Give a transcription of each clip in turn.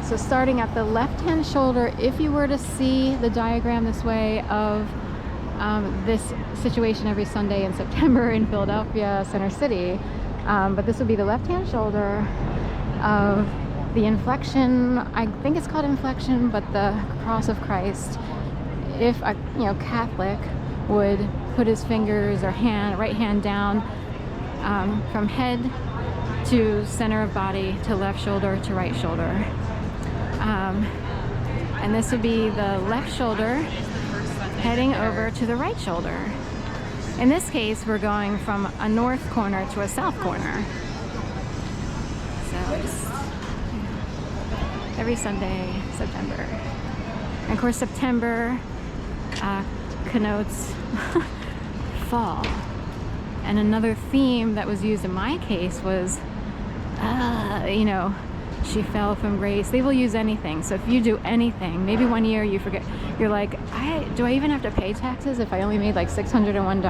So starting at the left-hand shoulder, if you were to see the diagram this way of this situation every Sunday in September in Philadelphia, Center City, but this would be the left-hand shoulder of the inflection. I think it's called inflection, but the cross of Christ. If a Catholic would put his fingers or right hand down from head to center of body to left shoulder to right shoulder. And this would be the left shoulder heading over to the right shoulder. In this case, we're going from a north corner to a south corner. So it's every Sunday, September. And of course, September connotes fall. And another theme that was used in my case was, she fell from grace. They will use anything. So if you do anything, maybe one year you forget, you're like, do I even have to pay taxes if I only made like $601?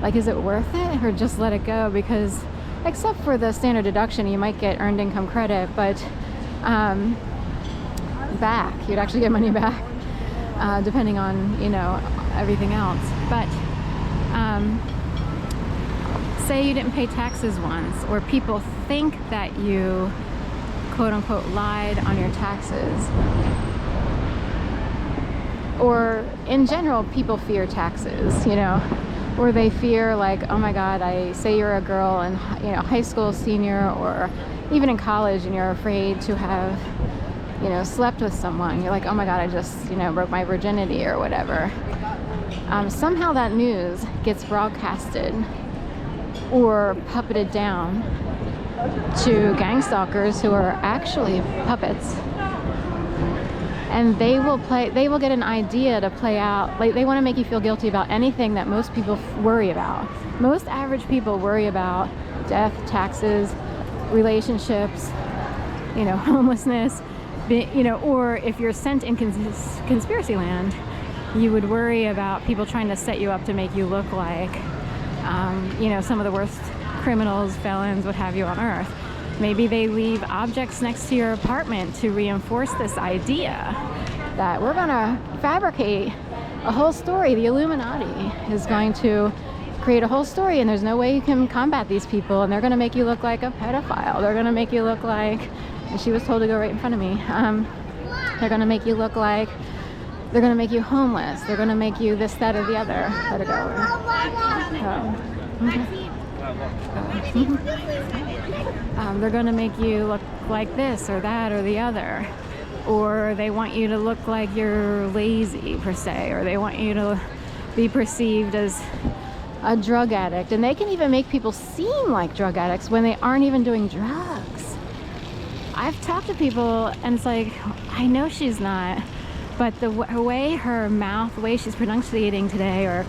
Like, is it worth it, or just let it go? Because except for the standard deduction, you might get earned income credit, but you'd actually get money back, depending on everything else. But say you didn't pay taxes once, or people think that you quote unquote lied on your taxes, or in general people fear taxes, or they fear, like, oh my god, I say you're a girl in high school senior or even in college, and you're afraid to have slept with someone. You're like, oh my god, I just broke my virginity or whatever. Somehow that news gets broadcasted or puppeted down to gang stalkers who are actually puppets, and they will get an idea to play out. Like, they want to make you feel guilty about anything that most people worry about. Most average people worry about death, taxes, relationships, homelessness, or if you're sent in conspiracy land, you would worry about people trying to set you up to make you look like some of the worst criminals, felons, what have you on earth. Maybe they leave objects next to your apartment to reinforce this idea that we're gonna fabricate a whole story. The Illuminati is going to create a whole story, and there's no way you can combat these people, and they're gonna make you look like a pedophile. They're gonna make you look like, and she was told to go right in front of me, they're gonna make you look like, they're gonna make you homeless, they're gonna make you this, that, or the other. Let it go. They're gonna make you look like this or that or the other, or they want you to look like you're lazy per se, or they want you to be perceived as a drug addict, and they can even make people seem like drug addicts when they aren't even doing drugs. I've talked to people and it's like, I know she's not, but her way, her mouth, the way she's pronunciating today, or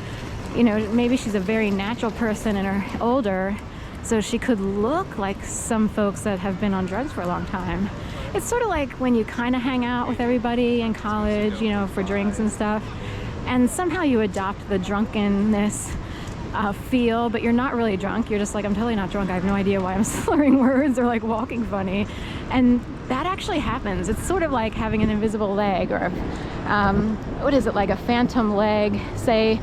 maybe she's a very natural person and are older, so she could look like some folks that have been on drugs for a long time. It's sort of like when you kind of hang out with everybody in college, for drinks and stuff, and somehow you adopt the drunkenness feel, but you're not really drunk. You're just like, I'm totally not drunk. I have no idea why I'm slurring words or like walking funny. And that actually happens. It's sort of like having an invisible leg, or what is it, like a phantom leg. Say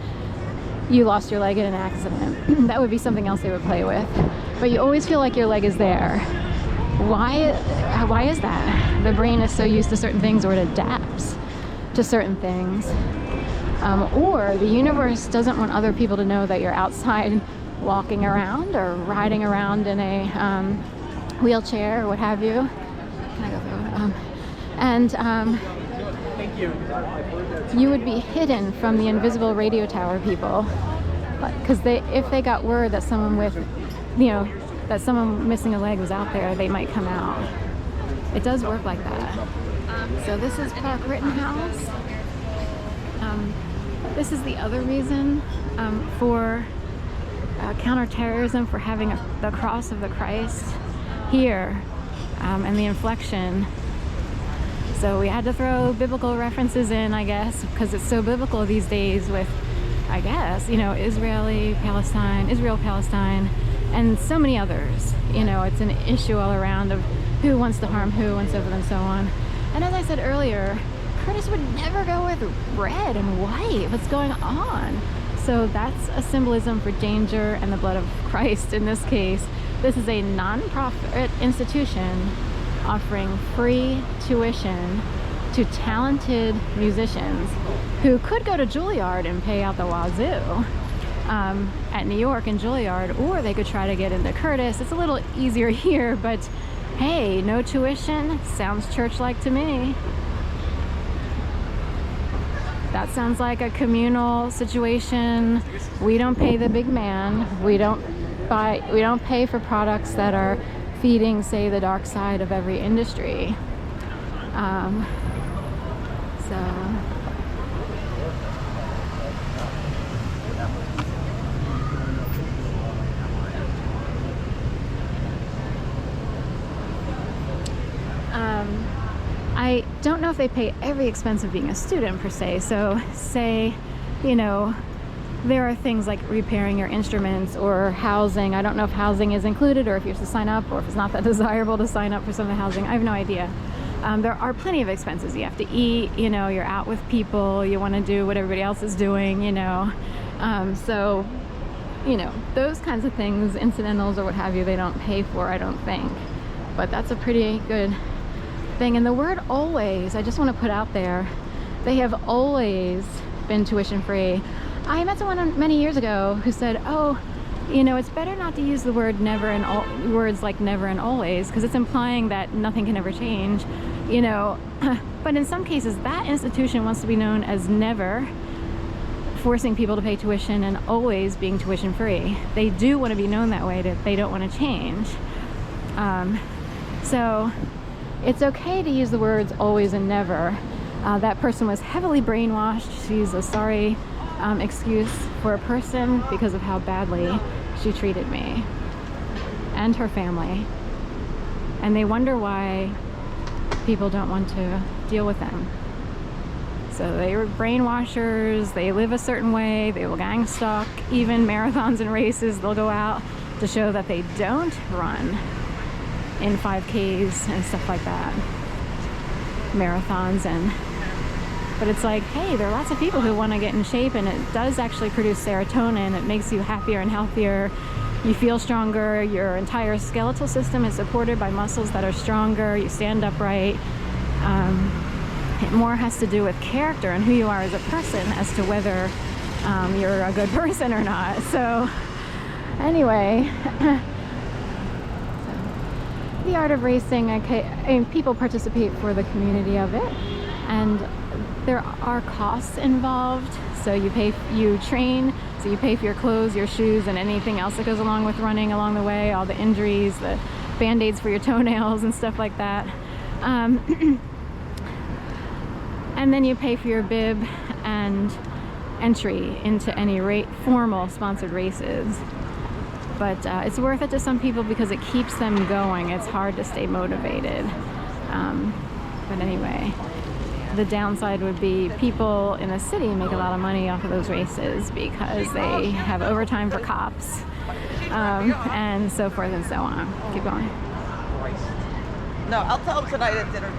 you lost your leg in an accident. That would be something else they would play with. But you always feel like your leg is there. Why is that? The brain is so used to certain things, or it adapts to certain things. Or the universe doesn't want other people to know that you're outside walking around or riding around in a wheelchair or what have you. Can I go through it? You would be hidden from the invisible radio tower people, because if they got word that someone that someone missing a leg was out there, they might come out. It does work like that. So this is Park Rittenhouse. This is the other reason for counterterrorism, for having the cross of the Christ here, and the inflection. So we had to throw biblical references in, I guess, because it's so biblical these days with, I guess, Israel, Palestine, and so many others. You know, it's an issue all around of who wants to harm who and so forth and so on. And as I said earlier, Curtis would never go with red and white. What's going on? So that's a symbolism for danger and the blood of Christ in this case. This is a non-profit institution offering free tuition to talented musicians who could go to Juilliard and pay out the wazoo at New York and Juilliard, or they could try to get into Curtis. It's a little easier here, but hey, no tuition sounds church-like to me. That sounds like a communal situation. We don't pay the big man. We don't pay for products that are feeding, say, the dark side of every industry. I don't know if they pay every expense of being a student per se. So say, you know, there are things like repairing your instruments or housing. I don't know if housing is included or if you have to sign up, or if it's not that desirable to sign up for some of the housing. I have no idea. There are plenty of expenses. You have to eat, you know, you're out with people, you want to do what everybody else is doing, you know. So, you know, those kinds of things, incidentals or what have you, they don't pay for, I don't think. But that's a pretty good thing. And the word always, I just want to put out there, they have always been tuition free. I met someone many years ago who said, oh, you know, it's better not to use the word never and words like never and always, because it's implying that nothing can ever change, you know. But in some cases, that institution wants to be known as never forcing people to pay tuition and always being tuition free. They do want to be known that way, that they don't want to change. So it's okay to use the words always and never. That person was heavily brainwashed. She's a sorry excuse for a person because of how badly she treated me and her family. And they wonder why people don't want to deal with them. So they were brainwashers, they live a certain way, they will gang stalk, even marathons and races, they'll go out to show that they don't run in 5Ks and stuff like that. Marathons but it's like, hey, there are lots of people who want to get in shape, and it does actually produce serotonin. It makes you happier and healthier. You feel stronger. Your entire skeletal system is supported by muscles that are stronger. You stand upright. It more has to do with character and who you are as a person as to whether you're a good person or not. So anyway, the art of racing, people participate for the community of it, and there are costs involved. So you train, so you pay for your clothes, your shoes, and anything else that goes along with running along the way, all the injuries, the band-aids for your toenails and stuff like that. And then you pay for your bib and entry into any formal sponsored races. But it's worth it to some people because it keeps them going. It's hard to stay motivated. But anyway, the downside would be people in the city make a lot of money off of those races because they have overtime for cops and so forth and so on. Keep going. No, I'll tell them tonight at dinner.